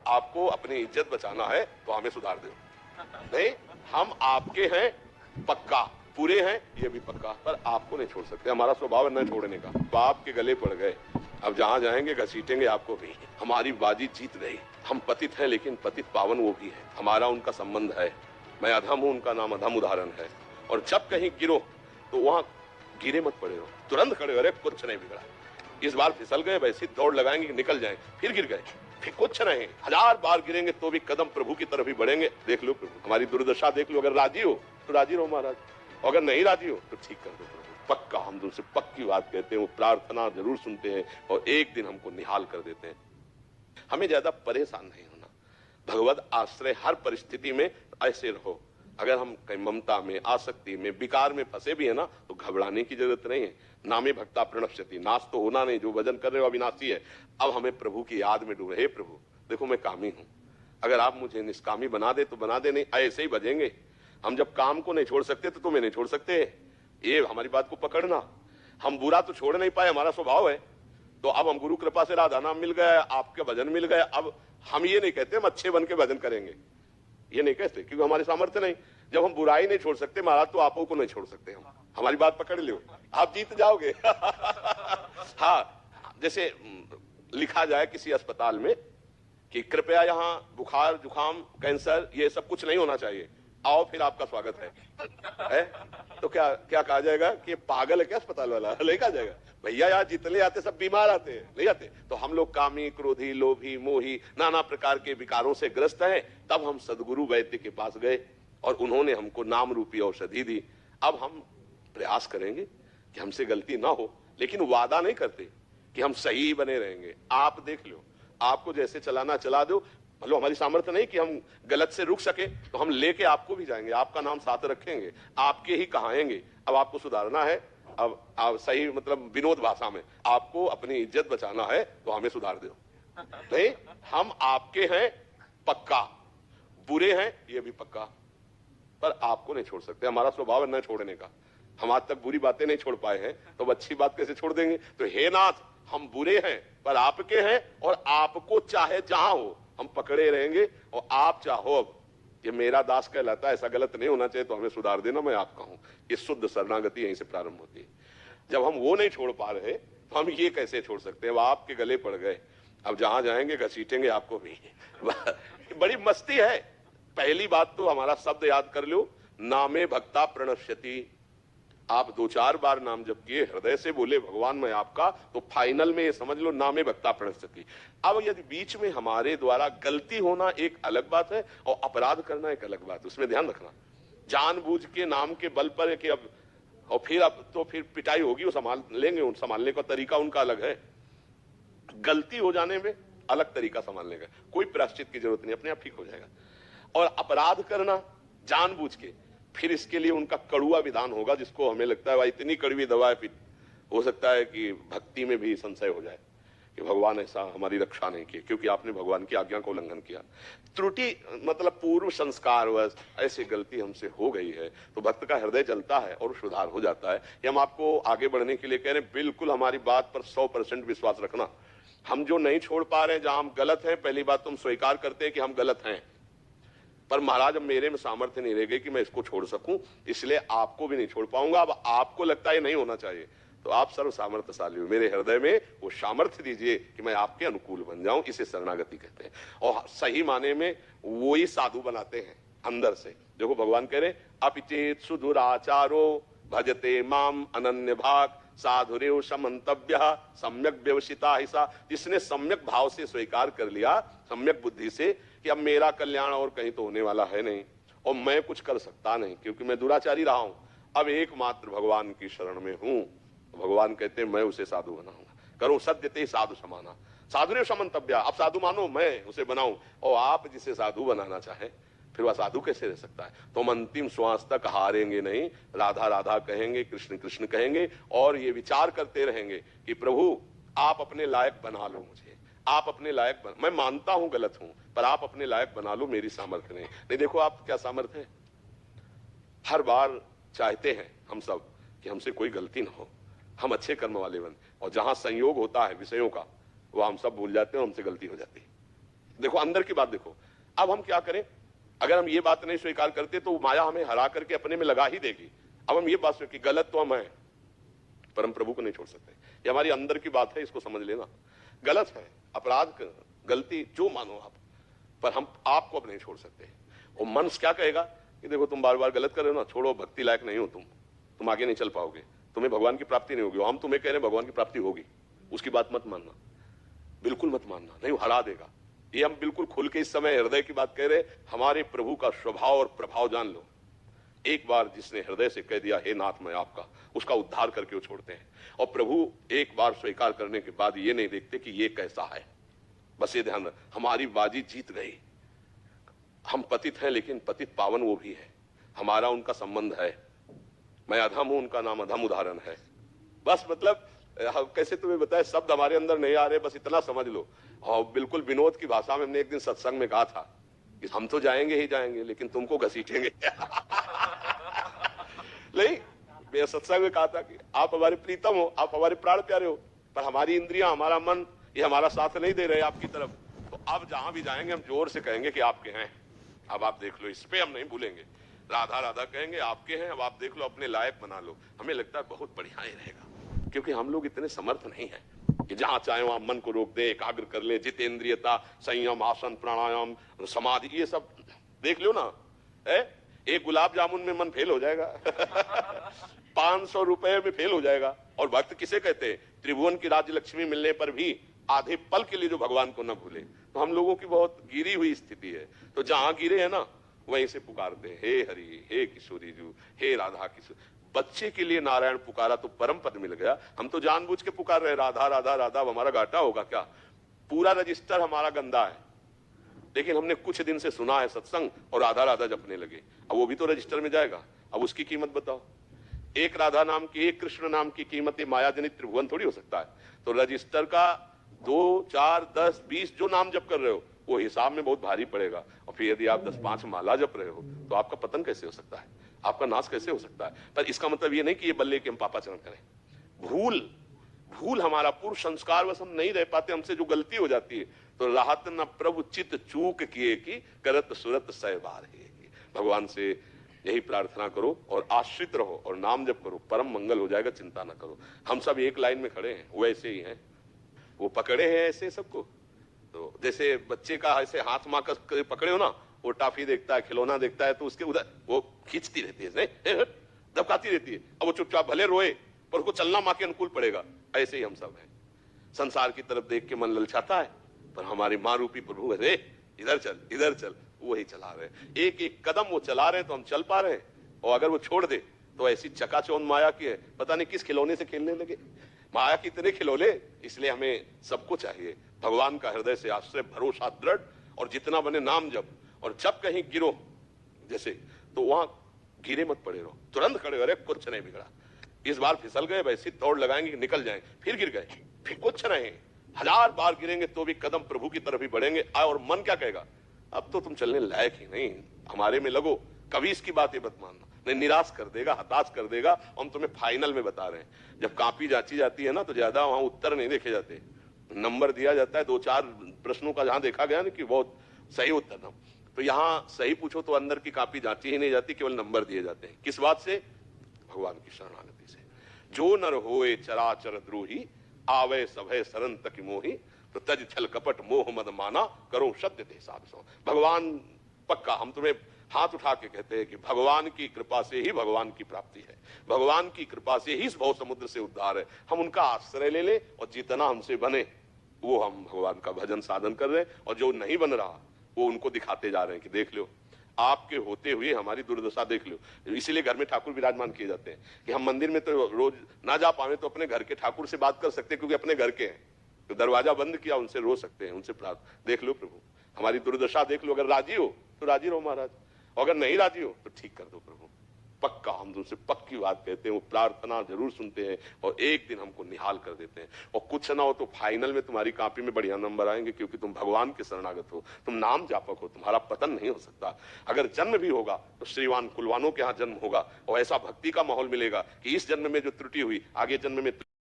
आपको अपनी इज्जत बचाना है तो हमें सुधार दो। नहीं, हम आपके हैं पक्का, पूरे हैं ये भी पक्का, पर आपको नहीं छोड़ सकते। हमारा स्वभाव है न छोड़ने का। तो आपके गले पड़ गए, अब जहां जाएंगे घसीटेंगे आपको भी। हमारी बाजी जीत गई। हम पतित हैं लेकिन पतित पावन वो भी है। हमारा उनका संबंध है। मैं अधम हूं, उनका नाम अधम उदाहरण है। और जब कहीं गिरो तो वहां गिरे मत पड़े हो, तुरंत खड़े हो, अरे कुछ नहीं बिगड़ा। इस बार फिसल गए, वैसे दौड़ लगाएंगे, निकल जाएंगे, फिर गिर गए, फिर कुछ नहीं। 1000 बार गिरेंगे तो भी कदम प्रभु की तरफ ही बढ़ेंगे। देख लो प्रभु, हमारी दुर्दशा देख लो। अगर राजी हो तो राजी रहो महाराज, अगर नहीं राजी हो तो ठीक कर दो प्रभु। पक्का हम तुमसे पक्की बात कहते हैं, वो प्रार्थना जरूर सुनते हैं और एक दिन हमको निहाल कर देते हैं। हमें ज्यादा परेशान नहीं होना। भगवत आश्रय हर परिस्थिति में ऐसे रहो। अगर हम कहीं ममता में, आसक्ति में, विकार में फंसे भी है ना, तो घबराने की जरूरत नहीं है। नामे भक्ता प्रणश्यति, नाश तो होना नहीं। जो भजन कर रहे हो अविनाशी है। अब हमें प्रभु की याद में डूबे। हे प्रभु देखो मैं कामी हूं, अगर आप मुझे निष्कामी बना दे तो बना दे, नहीं ऐसे ही भजेंगे। हम जब काम को नहीं छोड़ सकते तो तुम्हें नहीं छोड़ सकते। ये हमारी बात को पकड़ना। हम बुरा तो छोड़ नहीं पाए, हमारा स्वभाव है। तो अब हम गुरु कृपा से राधा नाम मिल गया, आपके भजन मिल गए। अब हम ये नहीं कहते हम अच्छे बन के भजन करेंगे, ये नहीं कहते, क्योंकि हमारे सामर्थ्य नहीं। जब हम बुराई नहीं छोड़ सकते महाराज, तो आपो को नहीं छोड़ सकते हम। हमारी बात पकड़ लो, आप जीत जाओगे। हाँ, जैसे लिखा जाए किसी अस्पताल में कि कृपया यहाँ बुखार, जुकाम, कैंसर ये सब कुछ नहीं होना चाहिए, आओ फिर आपका स्वागत है? तो क्या क्या कहा जाएगा कि पागल है क्या अस्पताल वाला? नहीं कहा जाएगा। भैया यार जितने आते सब बीमार आते हैं, नहीं आते। तो हम लोग कामी, क्रोधी, लोभी, मोही, नाना प्रकार के विकारों से ग्रस्त हैं। तब हम सदगुरु वैद्य के पास गए और उन्होंने हमको नाम रूपी औषधि दी। अब हम प्रयास करेंगे कि हमसे गलती ना हो, लेकिन वादा नहीं करते कि हम सही बने रहेंगे। आप देख लो, आपको जैसे चलाना चला दो। मतलब हमारी सामर्थ्य नहीं कि हम गलत से रुक सके, तो हम लेके आपको भी जाएंगे, आपका नाम साथ रखेंगे, आपके ही कहाएंगे। अब आपको सुधारना है। अब आप सही मतलब विनोद भाषा में, आपको अपनी इज्जत बचाना है तो हमें सुधार दो। नहीं, हम आपके हैं पक्का, बुरे हैं ये भी पक्का, पर आपको नहीं छोड़ सकते। हमारा स्वभाव है न छोड़ने का। हम आज तक बुरी बातें नहीं छोड़ पाए हैं, तो अच्छी बात कैसे छोड़ देंगे? तो हे नाथ, हम बुरे हैं पर आपके हैं, और आपको चाहे जहां हो हम पकड़े रहेंगे। और आप चाहो अब ये मेरा दास कहलाता है, ऐसा गलत नहीं होना चाहिए, तो हमें सुधार देना, मैं आपका हूं। ये शुद्ध शरणागति यहीं से प्रारंभ होती है। जब हम वो नहीं छोड़ पा रहे तो हम ये कैसे छोड़ सकते हैं? अब आपके गले पड़ गए, अब जहां जाएंगे घसीटेंगे आपको भी। बड़ी मस्ती है। पहली बात तो हमारा शब्द याद कर लो, नामे भक्ता प्रणश्यति। आप 2-4 बार नाम जप किए, हृदय से बोले भगवान मैं आपका, तो फाइनल में ये समझ लो नामे भक्ता प्रणश्यति। अब यदि बीच में हमारे द्वारा गलती होना एक अलग बात है और अपराध करना एक अलग बात है, उसमें ध्यान रखना। जानबूझ के नाम के बल पर है कि अब और फिर अब तो फिर पिटाई होगी, वो संभाल लेंगे, उन संभालने का तरीका उनका अलग है। गलती हो जाने में अलग तरीका संभालने का, कोई प्रायश्चित की जरूरत नहीं, अपने आप ठीक हो जाएगा। और अपराध करना जानबूझ के, फिर इसके लिए उनका कड़ुआ विधान होगा, जिसको हमें लगता है भाई इतनी कड़वी दवा है, फिर हो सकता है कि भक्ति में भी संशय हो जाए कि भगवान ऐसा हमारी रक्षा नहीं की, क्योंकि आपने भगवान की आज्ञा को उल्लंघन किया। त्रुटि मतलब पूर्व संस्कारवश ऐसी गलती हमसे हो गई है, तो भक्त का हृदय जलता है और सुधार हो जाता है। ये हम आपको आगे बढ़ने के लिए कह रहे हैं। बिल्कुल हमारी बात पर 100% विश्वास रखना। हम जो नहीं छोड़ पा रहे हैं, जहां हम गलत हैं, पहली बात तो हम स्वीकार करते हैं कि हम गलत हैं, पर महाराज अब मेरे में सामर्थ्य नहीं रह गई कि मैं इसको छोड़ सकूं, इसलिए आपको भी नहीं छोड़ पाऊंगा। अब आपको लगता है नहीं होना चाहिए, तो आप सर्व सामर्थ्यशाली हो, मेरे हृदय में वो सामर्थ्य दीजिए कि मैं आपके अनुकूल बन जाऊं। इसे शरणागति कहते हैं। और सही माने में वो ही साधु बनाते हैं अंदर से। देखो भगवान कह रहे अपिचेत सुदुराचारो भजते माम अनन्य भाग साधुरेव समंतव्य सम्यक व्यवसिता हिसा। जिसने सम्यक भाव से स्वीकार कर लिया, सम्यक बुद्धि से, कि अब मेरा कल्याण और कहीं तो होने वाला है नहीं और मैं कुछ कर सकता नहीं क्योंकि मैं दुराचारी रहा हूं, अब एकमात्र भगवान की शरण में हूं। भगवान कहते हैं मैं उसे साधु बनाऊंगा। करो सद्यते साधु समाना साधुरेव समंतव्य। अब साधु मानो मैं उसे बनाऊं, और आप जिसे साधु बनाना चाहे फिर वह साधु कैसे रह सकता है? तो हम अंतिम श्वास तक हारेंगे नहीं, राधा राधा कहेंगे, कृष्ण कृष्ण कहेंगे, और ये विचार करते रहेंगे कि प्रभु आप अपने लायक बना लो मुझे, आप अपने लायक बना। मैं मानता हूं गलत हूं, पर आप अपने लायक बना लो, मेरी सामर्थ्य नहीं। देखो आप क्या सामर्थ्य है। हर बार चाहते हैं हम सब कि हमसे कोई गलती ना हो, हम अच्छे कर्म वाले बन, और जहां संयोग होता है विषयों का, वह हम सब भूल जाते हैं और हमसे गलती हो जाती है। देखो अंदर की बात देखो। अब हम क्या करें, अगर हम ये बात नहीं स्वीकार करते तो माया हमें हरा करके अपने में लगा ही देगी। अब हम ये बात कि गलत तो हम हैं, पर हम प्रभु को नहीं छोड़ सकते। ये हमारी अंदर की बात है, इसको समझ लेना। गलत है, अपराध, गलती जो मानो आप, पर हम आपको अब नहीं छोड़ सकते। और मन क्या कहेगा कि देखो तुम बार बार गलत कर रहे हो ना, छोड़ो, भक्ति लायक नहीं हो तुम आगे नहीं चल पाओगे, तुम्हें भगवान की प्राप्ति नहीं होगी। हम तुम्हें कह रहे हैं भगवान की प्राप्ति होगी, उसकी बात मत मानना, बिल्कुल मत मानना, नहीं हरा देगा। ये हम बिल्कुल खुल के इस समय हृदय की बात कह रहे। हमारे प्रभु का स्वभाव और प्रभाव जान लो। एक बार जिसने हृदय से कह दिया हे नाथ मैं आपका, उसका उद्धार करके वो छोड़ते हैं। और प्रभु एक बार स्वीकार करने के बाद ये नहीं देखते कि ये कैसा है, बस ये ध्यान रख, हमारी बाजी जीत गई। हम पतित हैं लेकिन पतित पावन वो भी है, हमारा उनका संबंध है। मैं अधम हूं, उनका नाम अधम उदाहरण है। बस मतलब कैसे तुम्हें बताए, शब्द हमारे अंदर नहीं आ रहे, बस इतना समझ लो। और बिल्कुल विनोद की भाषा में हमने एक दिन सत्संग में कहा था कि हम तो जाएंगे ही जाएंगे लेकिन तुमको घसीटेंगे। नहीं, मैं सत्संग में कहा था कि आप हमारे प्रीतम हो, आप हमारे प्राण प्यारे हो, पर हमारी इंद्रियां, हमारा मन, ये हमारा साथ नहीं दे रहे आपकी तरफ। तो अब जहां भी जाएंगे हम जोर से कहेंगे कि आपके हैं, अब आप देख लो, इस पे हम नहीं भूलेंगे। राधा राधा कहेंगे, आपके हैं, अब आप देख लो, अपने लायक बना लो। हमें लगता है बहुत बढ़िया ही रहेगा, क्योंकि हम लोग इतने समर्थ नहीं हैं कि जहां चाहे वहां मन को रोक दे, एकाग्र कर ले, जितेंद्रियता, संयम, आसन, प्राणायाम, समाधि, ये सब देख लो ना। एक गुलाब जामुन में मन फेल हो जाएगा। 500 रुपए में फेल हो जाएगा। और भक्त किसे कहते हैं? त्रिभुवन की राज्य लक्ष्मी मिलने पर भी आधे पल के लिए जो भगवान को न भूले। तो हम लोगों की बहुत गिरी हुई स्थिति है। तो जहां गिरे हैं ना, वहीं से पुकारते हैं, हे हरि, हे किशोरी जू, हे राधा किशोर। बच्चे के लिए नारायण पुकारा तो परम पद मिल गया। हम तो जानबूझ के पुकार रहे राधा राधा राधा, अब हमारा घाटा होगा क्या? पूरा रजिस्टर हमारा गंदा है, लेकिन हमने कुछ दिन से सुना है सत्संग और राधा राधा जपने लगे। अब वो भी तो रजिस्टर में जाएगा। अब उसकी कीमत बताओ। एक राधा नाम की, एक कृष्ण नाम की कीमत माया जनित त्रिभुवन थोड़ी हो सकता है। तो रजिस्टर का 2, 4, 10, 20 जो नाम जप कर रहे हो, वो हिसाब में बहुत भारी पड़ेगा। और फिर यदि आप 10-5 माला जप रहे हो तो आपका पतन कैसे हो सकता है, आपका नाश कैसे हो सकता है? पर इसका मतलब ये नहीं कि ये बल्ले कि हम पापाचरण करें। भूल हमारा पूर्व संस्कार बस हम नहीं रह पाते, हमसे जो गलती हो जाती है। तो राहत न प्रभु चित चूक किए की, करत सुरत सह बार है। भगवान से यही प्रार्थना करो और आश्रित रहो और नाम जप करो, परम मंगल हो जाएगा, चिंता ना करो। हम सब एक लाइन में खड़े हैं, वैसे ही हैं, वो पकड़े हैं ऐसे सबको। तो जैसे बच्चे का ऐसे हाथ मां कर पकड़े हो ना, वो टाफी देखता है, खिलौना देखता है, तो उसके उधर वो खींचती रहती है, दबकाती रहती है। अब वो चुपचाप भले रोए पर उसको चलना मां के अनुकूल पड़ेगा। ऐसे ही हम सब हैं। संसार की तरफ देख के मन ललचाता है, पर हमारी मां रूपी प्रभु है, इधर चल इधर चल, वही चला रहे। एक एक कदम वो चला रहे तो हम चल पा रहे हैं। और अगर वो छोड़ दे तो ऐसी चकाचौंध माया की है, पता नहीं किस खिलौने से खेलने लगे। माया की इतने खिलौने, इसलिए हमें सबको चाहिए भगवान का हृदय से आश्रय, भरोसा दृढ़, और जितना बने नाम जप। और जब कहीं गिरो जैसे, तो वहां गिरे मत पड़े रहो, तुरंत खड़े हो रहे, कुछ नहीं बिगड़ा। इस बार फिसल गए, वैसे दौड़ लगाएंगे कि निकल जाएंगे, फिर गिर गए, फिर कुछ नहीं। 1000 बार गिरेंगे तो भी कदम प्रभु की तरफ ही बढ़ेंगे। और मन क्या कहेगा? अब तो तुम चलने लायक ही नहीं, हमारे में लगो। कभी इसकी बातें मत मानना, नहीं निराश कर देगा, हताश कर देगा। हम तुम्हें फाइनल में बता रहे हैं, जब कॉपी जांची जाती है ना, तो ज्यादा वहां उत्तर नहीं देखे जाते, नंबर दिया जाता है 2-4 प्रश्नों का। जहां देखा गया ना कि बहुत सही उत्तर ना, तो यहां सही पूछो तो अंदर की कॉपी जांची ही नहीं जाती, केवल नंबर दिए जाते हैं। किस बात से? भगवान की शरणागति से। जो नर होए चराचर द्रोही, आवे सभय सरन तक मोही, तो तज छल कपट मोह मद माना, करो सत्य ते साध सो। भगवान पक्का, हम तुम्हें हाथ उठा के कहते हैं कि भगवान की कृपा से ही भगवान की प्राप्ति है, भगवान की कृपा से ही इस भव समुद्र से उद्धार है। हम उनका आश्रय ले ले और जितना हमसे बने वो हम भगवान का भजन साधन कर रहे हैं। और जो नहीं बन रहा वो उनको दिखाते जा रहे हैं कि देख लो, आपके होते हुए हमारी दुर्दशा देख लो। इसीलिए घर में ठाकुर विराजमान किए जाते हैं कि हम मंदिर में तो रोज ना जा पावे तो अपने घर के ठाकुर से बात कर सकते हैं, क्योंकि अपने घर के हैं। तो दरवाजा बंद किया, उनसे रो सकते हैं, उनसे प्रार्थना। देख लो प्रभु, हमारी दुर्दशा देख लो। अगर राजी हो तो राजी रहो महाराज, और अगर नहीं राजी हो तो ठीक कर दो प्रभु। पक्का हम तुमसे पक्की बात कहते हैं, वो प्रार्थना जरूर सुनते हैं और एक दिन हमको निहाल कर देते हैं। और कुछ ना हो तो फाइनल में तुम्हारी कॉपी में बढ़िया नंबर आएंगे, क्योंकि तुम भगवान के शरणागत हो, तुम नाम जापक हो, तुम्हारा पतन नहीं हो सकता। अगर जन्म भी होगा तो श्रीवान कुलवानों के यहाँ जन्म होगा, और ऐसा भक्ति का माहौल मिलेगा कि इस जन्म में जो त्रुटि हुई आगे जन्म में